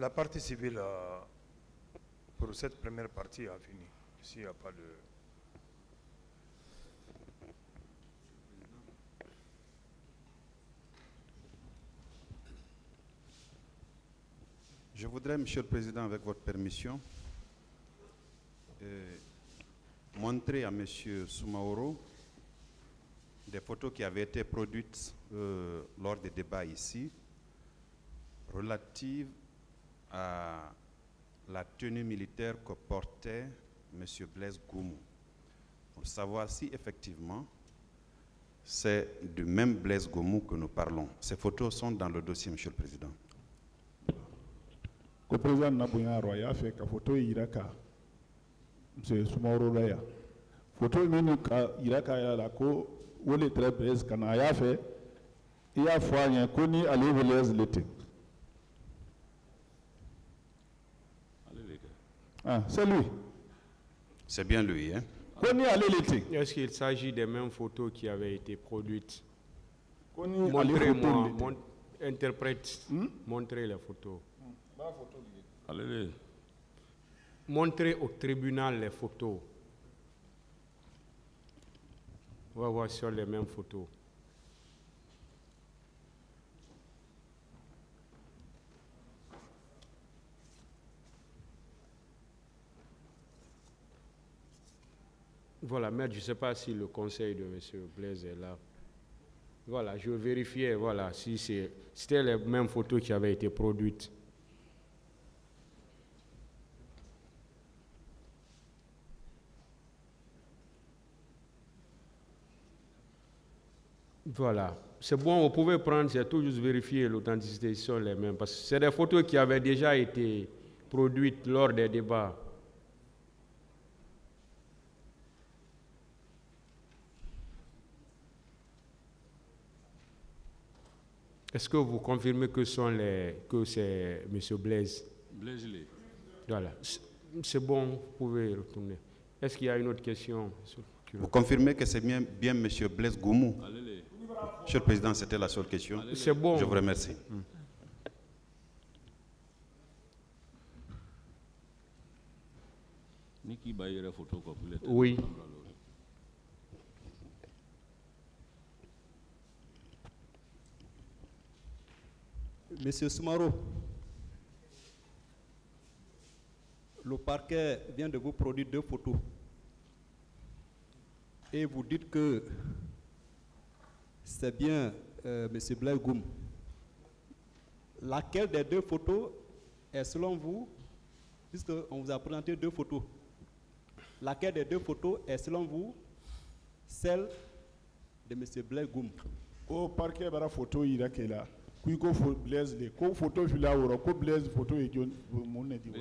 La partie civile, pour cette première partie, a fini. S'il n'y a pas de... Je voudrais, Monsieur le Président, avec votre permission, montrer à Monsieur Soumaoro des photos qui avaient été produites lors des débats ici, relatives à la tenue militaire que portait M. Blaise Goumou, pour savoir si effectivement c'est du même Blaise Goumou que nous parlons. Ces photos sont dans le dossier, Monsieur le Président. Le président Nabouya Roya fait que photo Iraka, M. Soumaoro Laya. Photo Iraka la ko ou les très belles canaya fait, il y a fois un connu à l'évelez l'été. Ah, c'est lui. C'est bien lui, hein? Est-ce qu'il s'agit des mêmes photos qui avaient été produites? Montrez-moi, interprète, montrez les photos. Allez. Montrez au tribunal les photos. On va voir sur les mêmes photos. Voilà, maître, je ne sais pas si le conseil de M. Blaise est là. Voilà, je vérifiais, voilà, si c'était les mêmes photos qui avaient été produites. Voilà, c'est bon, vous pouvez prendre, c'est tout juste vérifier l'authenticité sur les mêmes, parce que c'est des photos qui avaient déjà été produites lors des débats. Est-ce que vous confirmez que c'est M. Blaise? Blaise Lé. Voilà, c'est bon, vous pouvez retourner. Est-ce qu'il y a une autre question? Vous confirmez que c'est bien M. Blaise Goumou? Monsieur le Président, c'était la seule question. C'est bon. Je vous remercie. Oui. Monsieur Soumaoro, le parquet vient de vous produire 2 photos. Et vous dites que c'est bien M. Blaise Goumou. Laquelle des 2 photos est selon vous, puisqu'on vous a présenté 2 photos, laquelle des 2 photos est selon vous celle de M. Blaise Goumou? Au parquet, il y a une photo là. Kuiko Blaise les ko photo fila woro ko Blaise photo et John monne dit.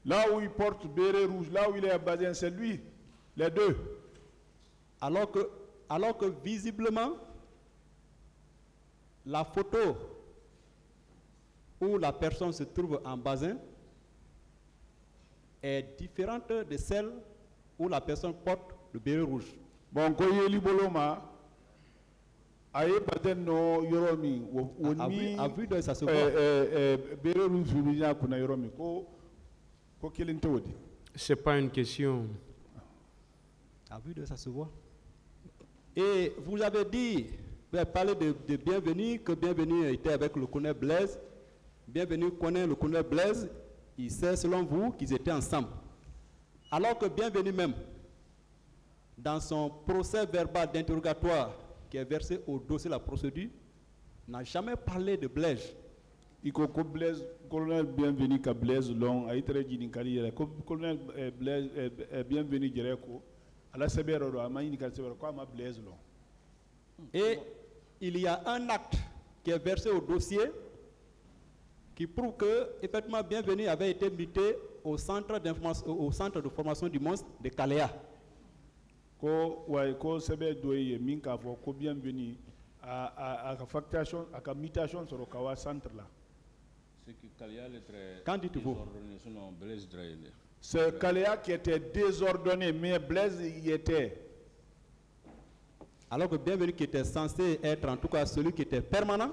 Là où il porte béret rouge, là où il est à Bazin, c'est lui. Les 2. Alors que visiblement la photo où la personne se trouve en Bazin est différente de celle où la personne porte le béret rouge. Bon, koyeli boloma aye baden no yoromi woni a vu de ça se voit. Béret rouge souligna kuna yoromi ko kelinte wodi. C'est pas une question. A vu de ça se voit. Et vous avez dit, vous avez parlé de Bienvenu, que Bienvenu était avec le colonel Blaise. Bienvenu connaît le colonel Blaise. Il sait selon vous qu'ils étaient ensemble. Alors que Bienvenu même, dans son procès verbal d'interrogatoire qui est versé au dossier de la procédure, n'a jamais parlé de Blaise. Il ko Blaise, colonel Bienvenu ka Blaise long a été dit carrière. Colonel Blaise Bienvenu Djereko. Et il y a un acte qui est versé au dossier qui prouve que effectivement Bienvenu avait été muté au centre de formation du monstre de Kalea. Ko sebe doye minka fo ko Bienvenu a facturation a mutation sur le Kawa centre là. C'est que Kalea est très. Quand dites-vous? C'est Kalea qui était désordonné, mais Blaise y était. Alors que Bienvenu qui était censé être en tout cas celui qui était permanent,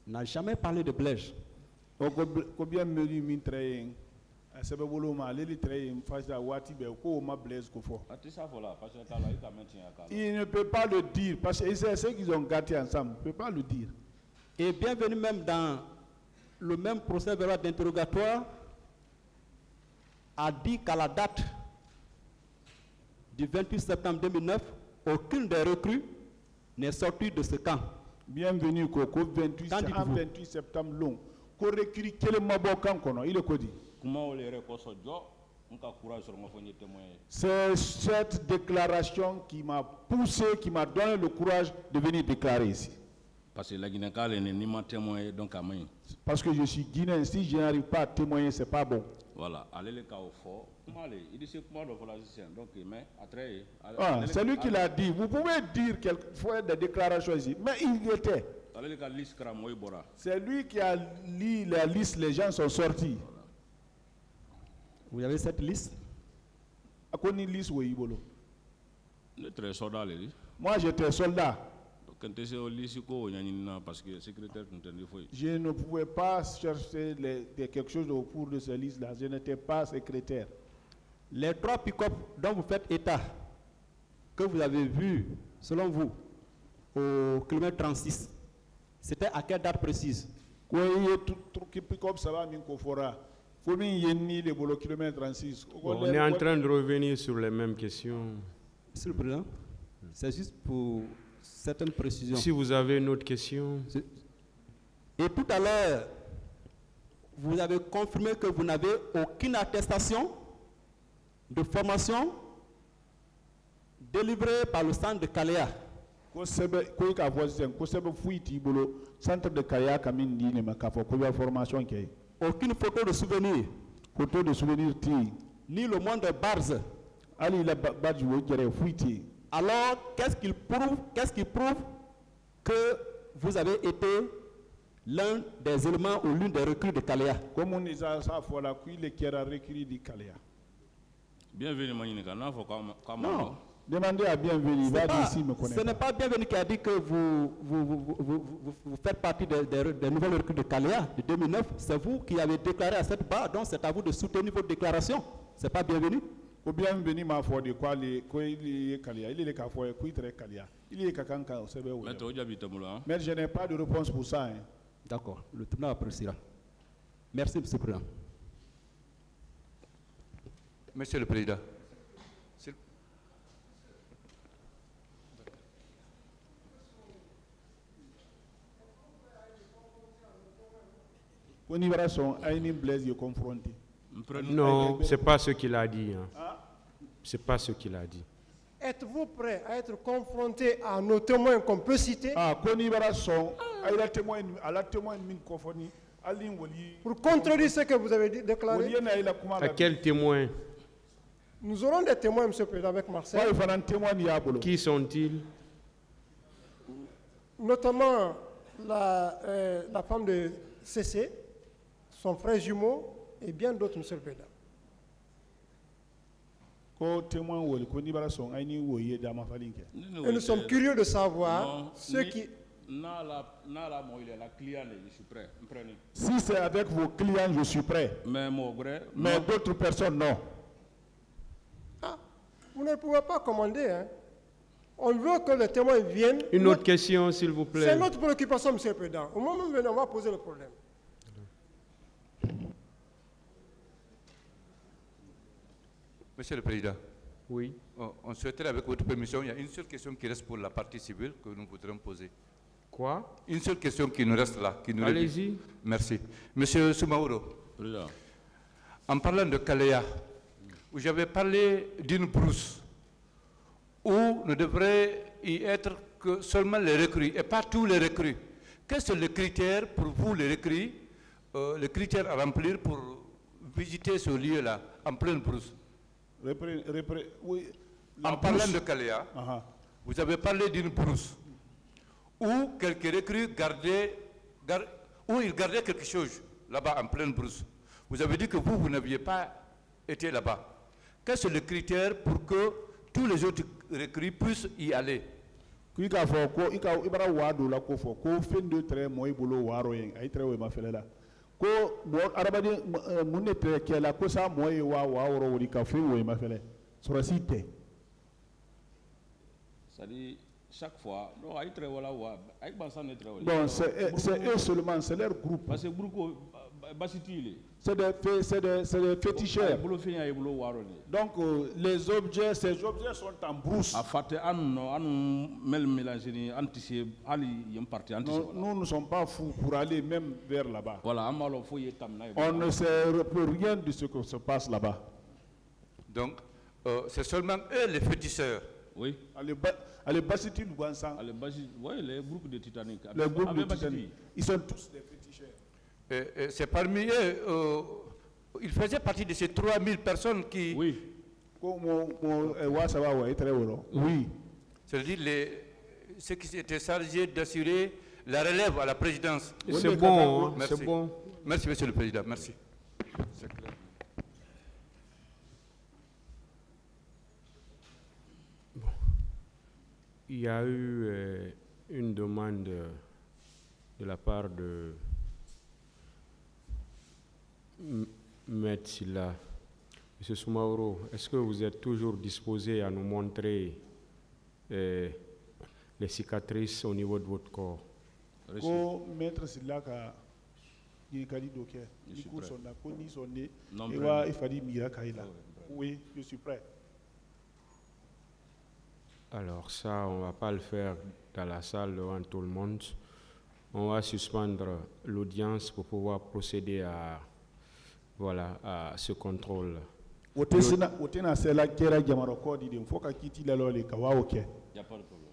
n'a jamais parlé de Blaise. Ko bien meri min train asebe bolo ma leli train fasa wati be ko ma Blaise ko fo. Atisa fola parce que kala ita maintien kala. Il ne peut pas le dire parce que c'est ceux qu'ils ont gâté ensemble, il ne peut pas le dire. Et bienvenue même dans le même procès verbal d'interrogatoire, a dit qu'à la date du 28 septembre 2009, aucune des recrues n'est sortie de ce camp. Bienvenue Koko 28 septembre long. Ko recrue quel mabo kan kono il est codi. C'est cette déclaration qui m'a poussé, qui m'a donné le courage de venir déclarer ici. Parce que la Guinée-Cale n'est ni ma témoin donc à moi. Parce que je suis guinéen, si je n'arrive pas à témoigner, c'est pas bon. Voilà, allez les cas au fort. Il dit c'est comment donc mais après. C'est lui qui l'a dit. Vous pouvez dire quelquefois des déclarations ici, mais il y était. C'est lui qui a lu la liste, les gens sont sortis. Vous avez cette liste? À quoi une liste oui bolo? Soldat. Moi j'étais soldat. Parce que secrétaire je ne pouvais pas chercher quelque chose au cours de cette liste-là. Je n'étais pas secrétaire. Les 3 pick-up dont vous faites état, que vous avez vu, selon vous, au kilomètre 36, c'était à quelle date précise? On est en train de revenir sur les mêmes questions. Monsieur le Président, c'est juste pour certaines précisions. Si vous avez une autre question. Et tout à l'heure, vous avez confirmé que vous n'avez aucune attestation de formation délivrée par le centre de Kalea. Aucune photo de souvenir. Ni le moindre barze. Alors, qu'est-ce qui prouve que vous avez été l'un des éléments ou l'une des recrues de Kalea? Bienvenue, non. Demandez à Bienvenue. Ce n'est pas Bienvenue qui a dit que vous faites partie des nouvelles recrues de Kalea de 2009. C'est vous qui avez déclaré à cette barre, donc c'est à vous de soutenir votre déclaration. Ce n'est pas Bienvenue. Bienvenue m'a fait de quoi il est Kalea. Il est cafoué, il est très Kalea. Il est Kakanka, c'est vrai. Mais je n'ai pas de réponse pour ça. Hein. D'accord, le tribunal appréciera. Merci, M. le Président. Monsieur le Président. Non, ce n'est pas ce qu'il a dit. Hein. Ce n'est pas ce qu'il a dit. Êtes-vous prêt à être confronté à nos témoins qu'on peut citer pour contredire ce que vous avez déclaré? À quel témoin? Nous aurons des témoins, M. le Président, avec Marcel. Qui sont-ils? Notamment la femme de CC, son frère jumeau et bien d'autres, M. le Président. Et nous sommes curieux de savoir ceux qui... Si c'est avec vos clients, je suis prêt. Mais d'autres personnes, non. Ah, vous ne pouvez pas commander. Hein. On veut que les témoins viennent. Une autre question, s'il vous plaît. C'est notre préoccupation, M. le Président. Au moment où on va poser le problème. Monsieur le Président. Oui. On souhaiterait, avec votre permission, il y a une seule question qui reste pour la partie civile que nous voudrions poser. Quoi? Une seule question qui nous reste là. Allez-y. Merci. Monsieur Soumaoro, en parlant de Kalea, où j'avais parlé d'une brousse où ne devrait y être que seulement les recrues et pas tous les recrues. Quels sont les critères pour vous, les recrues, les critères à remplir pour visiter ce lieu-là, en pleine brousse? Oui, en parlant de Kalea, vous avez parlé d'une brousse où quelques recrues où ils gardaient quelque chose là-bas en pleine brousse. Vous avez dit que vous n'aviez pas été là-bas. Quels sont les critères pour que tous les autres recrues puissent y aller? Kui ka fɔ ko i bara waa dɔ la ko fɔ ko fɛn dɔ tɛrɛ mɔ i bolo waaro ye a yi tɛrɛ o ma fɛlɛ la ko mɔ adamaden mun de tɛrɛ kɛ la ko sa mɔ ye waa wɔɔrɔ wuli ka fɛn o ma fɛlɛ sɔrɔsi tɛ. C'est-à-dire chaque fois non a yi tɛrɛ wala wa a yi gbansan ne tɛrɛ wala. Bon c'est eux seulement c'est leur groupe. Parce que groupe ko basi t'i le. C'est des féticheurs. Donc les objets, ces objets sont en brousse. Nous ne sommes pas fous pour aller même vers là-bas. On ne sait rien de ce qui se passe là-bas. Donc c'est seulement eux les féticheurs. Oui. Les Bassiti nous ensemble. Oui, les groupes de Titanic. Les groupes de Titanic. Ils sont tous des féticheurs. C'est parmi eux, il faisait partie de ces 3000 personnes qui... Oui. Oui. C'est-à-dire ceux qui étaient chargés d'assurer la relève à la présidence. C'est bon, merci. C'est bon. Merci, Monsieur le Président, merci. Bon. Il y a eu une demande de la part de Maître Silla. Monsieur Soumaoro, est-ce que vous êtes toujours disposé à nous montrer les cicatrices au niveau de votre corps? Maître Silla, oui, je suis prêt. Alors ça, on ne va pas le faire dans la salle devant tout le monde. On va suspendre l'audience pour pouvoir procéder à ce contrôle. Il n'y a pas de problème.